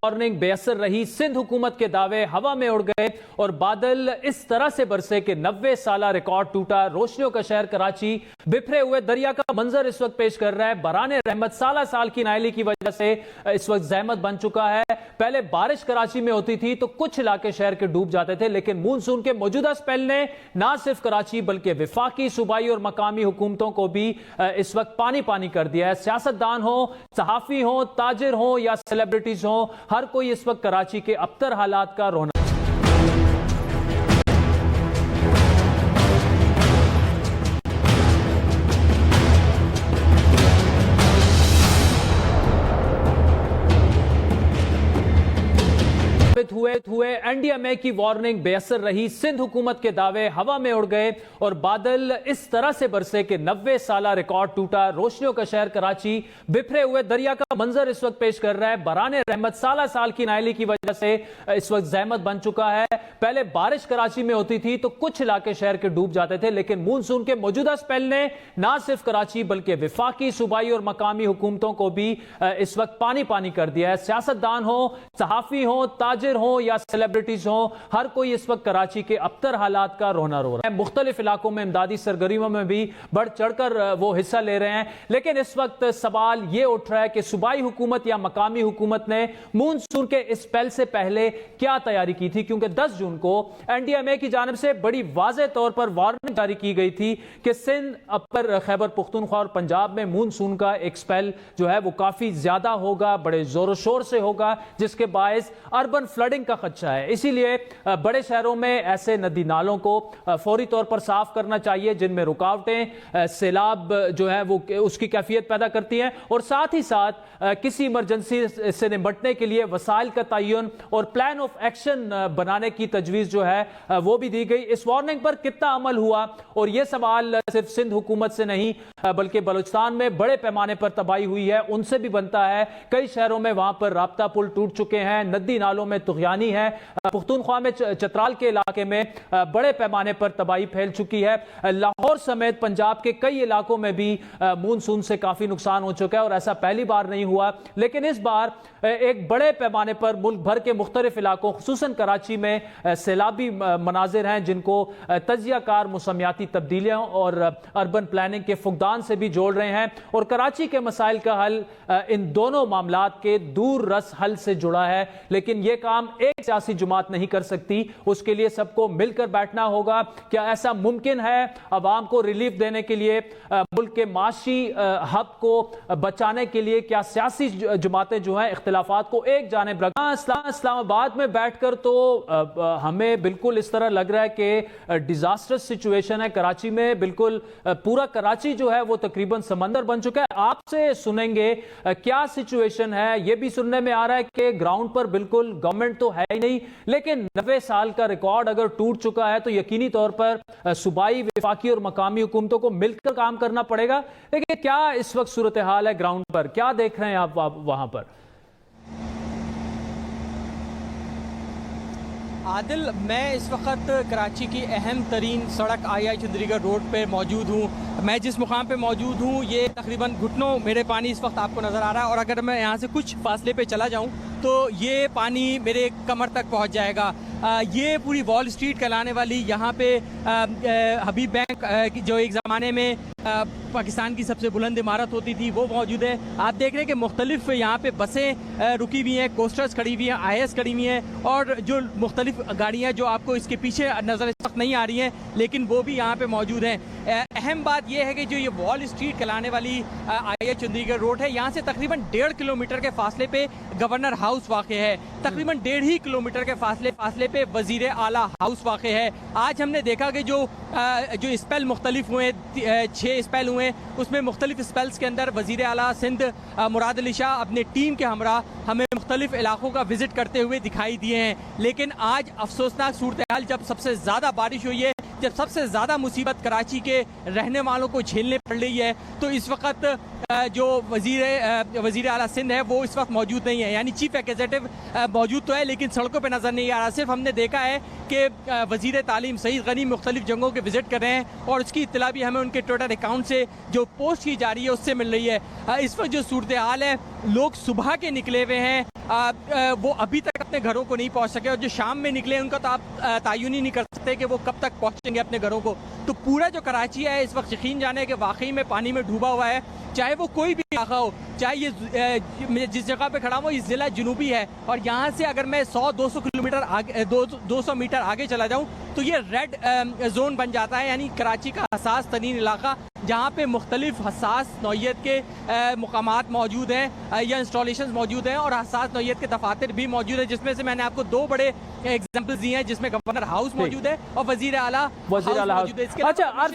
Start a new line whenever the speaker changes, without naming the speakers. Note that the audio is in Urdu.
وارننگ بے اثر رہی، سندھ حکومت کے دعوے ہوا میں اڑ گئے اور بادل اس طرح سے برسے کہ 90 سالہ ریکارڈ ٹوٹا۔ روشنیوں کا شہر کراچی بکھرے ہوئے دریا کا منظر اس وقت پیش کر رہا ہے۔ باران رحمت سالہ سال کی نائلی کی وجہ سے اس وقت زحمت بن چکا ہے۔ پہلے بارش کراچی میں ہوتی تھی تو کچھ علاقے شہر کے ڈوب جاتے تھے، لیکن مونسون کے موجودہ سپیل نے نہ صرف کراچی بلکہ وفاقی، صوبائی اور مقامی حکومتوں کو بھی اس وقت پانی پانی کر دیا ہے۔ سیاستدان ہوں، صحافی ہوں، تاجر ہوں یا سیلیبریٹیز ہوں، ہر کوئی اس وقت کراچی کے ابتر حالات کا رونا ہوئے۔ این ڈی ایم اے کی وارننگ بے اثر رہی، سندھ حکومت کے دعوے ہوا میں اڑ گئے اور بادل اس طرح سے برسے کہ 90 سالہ ریکارڈ ٹوٹا۔ روشنیوں کا شہر کراچی بکھرے ہوئے دریا کا منظر اس وقت پیش کر رہا ہے۔ باران رحمت سالہ سال کی نائلی کی وجہ سے اس وقت زحمت بن چکا ہے۔ پہلے بارش کراچی میں ہوتی تھی تو کچھ علاقے شہر کے ڈوب جاتے تھے، لیکن مونسون کے موجودہ سپیل نے نہ صرف کراچی بلکہ وفاقی، صوبائی اور مقامی حکومتوں کو بھی اس وقت پانی پانی کر دیا ہے۔ سیاستدان ہوں، صحافی ہوں، تاجر ہوں یا سیلیبریٹیز ہوں، ہر کوئی اس وقت کراچی کے ابتر حالات کا رونا رو رہا ہے۔ مختلف علاقوں میں امدادی سرگرمیوں میں بھی بڑھ چڑھ کر وہ حصہ لے رہے ہیں، لیکن اس وقت سوال یہ اٹھ رہا ہے کہ صوبائی حکومت یا مقامی حکومت نے مونسون کے اس سپیل سے پہلے کیا تیاری کی تھی، کیونکہ 10 جون کو این ڈی ایم اے کی جانب سے بڑی واضح طور پر وارننگ جاری کی گئی تھی کہ سندھ، اپر خیبر پختونخوا اور پنجاب میں مونسون کا ایک سپیل جو ہے وہ کافی زیادہ ہوگا، بڑے زور و شور سے ہوگا، جس کے باعث اربن فلڈنگ کا خدشہ ہے۔ اسی لیے بڑے شہروں میں ایسے ندی نالوں کو فوری طور پر صاف کرنا چاہیے جن میں رکاوٹیں سیلاب جو ہے وہ اس کی کیفیت پیدا کرتی ہیں، اور ساتھ ہی ساتھ کسی ایمرجنسی سے نمٹنے کے لیے وسائل کا تعین اور پلان آف ایکشن بنانے کی تجویز جو ہے وہ بھی دی گئی۔ اس وارننگ پر کتنا عمل ہوا، اور یہ سوال صرف سندھ حکومت سے نہیں بلکہ بلوچستان میں بڑے پیمانے پر تباہی ہوئی ہے ان سے بھی بنتا ہے۔ کئی شہروں میں وہاں پر رابطہ پل ٹوٹ چکے ہیں، ندی نالوں میں طغیانی ہے، پختونخوا میں چترال کے علاقے میں بڑے پیمانے پر تباہی پھیل چکی ہے۔ لاہور سمیت پنجاب کے کئی علاقوں میں بھی مونسون سے کافی نقصان ہو چکا ہے، اور ایسا پہلی بار نہیں ہوا، لیکن اس بار ایک بڑے پیمانے پر ملک بھر کے مختلف علاقوں خصوصاً کراچی میں سیلابی مناظر ہیں جن کو تجزیہ کار موسمیاتی تبدیلیاں اور اربن پلاننگ کے فقدان سے بھی جوڑ رہے ہیں، اور کراچی کے مسائل کا حل ان دونوں معاملات کے دور رس حل سے جڑا ہے۔ لیکن یہ کام ایک سیاسی جماعت نہیں کر سکتی، اس کے لیے سب کو مل کر بیٹھنا ہوگا۔ کیا ایسا ممکن ہے عوام کو ریلیف دینے کے لیے، ملک کے معاشی ہب کو بچانے کے لیے، کیا سیاسی جماعتیں جو ہیں اختلافات کو ایک جانب رکھ اسلام آباد میں بیٹھ کر تو ہمیں بالکل اس طرح لگ رہا ہے کہ ڈیزاسٹر سچویشن ہے کراچی میں، بالکل پورا کراچی جو ہے وہ تقریباً سمندر بن چکا ہے۔ آپ سے سنیں گے کیا سچویشن ہے۔ یہ بھی سننے میں آ رہا ہے کہ گراؤنڈ پر بالکل گورنمنٹ تو ہے ہی نہیں، لیکن 90 سال کا ریکارڈ اگر ٹوٹ چکا ہے تو یقینی طور پر صوبائی، وفاقی اور مقامی حکومتوں کو مل کر کام کرنا پڑے گا۔ لیکن کیا اس وقت صورتحال ہے گراؤنڈ پر، کیا دیکھ رہے ہیں آپ وہاں پر؟
عادل، میں اس وقت کراچی کی اہم ترین سڑک آئی چندری گڑھ روڈ پہ موجود ہوں۔ میں جس مقام پہ موجود ہوں یہ تقریباً گھٹنوں میرے پانی اس وقت آپ کو نظر آ رہا ہے، اور اگر میں یہاں سے کچھ فاصلے پہ چلا جاؤں تو یہ پانی میرے کمر تک پہنچ جائے گا۔ یہ پوری وال اسٹریٹ کہلانے والی یہاں پہ حبیب بینک جو ایک زمانے میں پاکستان کی سب سے بلند عمارت ہوتی تھی وہ موجود ہے۔ آپ دیکھ رہے ہیں کہ مختلف یہاں پہ بسیں رکی ہوئی ہیں، کوسٹرز کھڑی ہوئی ہیں، آئی ایس کھڑی ہوئی ہیں، اور جو مختلف گاڑیاں جو آپ کو اس کے پیچھے نظر اس وقت نہیں آ رہی ہیں لیکن وہ بھی یہاں پہ موجود ہیں۔ اہم بات یہ ہے کہ جو یہ وال اسٹریٹ کہلانے والی آئی چندری گڑھ روڈ ہے، یہاں سے تقریباً 1.5 کلومیٹر کے فاصلے پہ گورنر ہاؤس واقع ہے، تقریباً 1.5 کلومیٹر کے فاصلے پہ وزیر اعلیٰ ہاؤس واقع ہے۔ آج ہم نے دیکھا کہ جو اسپیل مختلف ہوئے، 6 اسپیل ہوئے، اس میں مختلف اسپیلز کے اندر وزیر اعلیٰ سندھ مراد علی شاہ اپنے ٹیم کے ہمراہ ہمیں مختلف علاقوں کا وزٹ کرتے ہوئے دکھائی دیے ہیں، لیکن آج افسوسناک صورتحال جب سب سے زیادہ بارش ہوئی ہے جب سب سے زیادہ مصیبت کراچی کے رہنے والوں کو جھیلنے پڑ رہی ہے، تو اس وقت جو وزیر اعلیٰ سندھ ہے وہ اس وقت موجود نہیں ہے، یعنی چیف ایگزیکٹو موجود تو ہے لیکن سڑکوں پہ نظر نہیں آ رہا۔ صرف ہم نے دیکھا ہے کہ وزیر تعلیم سعید غنی مختلف جگہوں کے وزٹ کر رہے ہیں اور اس کی اطلاع بھی ہمیں ان کے ٹویٹر اکاؤنٹ سے جو پوسٹ کی جا رہی ہے اس سے مل رہی ہے۔ اس وقت جو صورتحال ہے، لوگ صبح کے نکلے ہوئے ہیں، وہ ابھی تک اپنے گھروں کو نہیں پہنچ سکے، اور جو شام میں نکلے ان کا تو آپ تعین ہی نہیں کر سکتے کہ وہ کب تک پہنچیں گے اپنے گھروں کو۔ تو پورا جو کراچی ہے اس وقت یقین جانے کہ واقعی میں پانی میں ڈوبا ہوا ہے، چاہے وہ کوئی بھی علاقہ ہو، چاہے یہ جس جگہ پہ کھڑا ہوں یہ ضلع جنوبی ہے، اور یہاں سے اگر میں 100-200 کلومیٹر آگے 200 میٹر آگے چلا جاؤں تو یہ ریڈ زون بن جاتا ہے، یعنی کراچی کا حساس ترین علاقہ جہاں پہ مختلف حساس نوعیت کے مقامات موجود ہیں یا انسٹالیشنز موجود ہیں، اور حساس نوعیت کے دفاتر بھی موجود ہیں، جس میں سے میں نے آپ کو 2 بڑے ایگزامپلز دی ہیں، جس میں گورنر ہاؤس موجود ہے اور وزیر اعلیٰ ہاؤس موجود ہے۔ اس کے علاوہ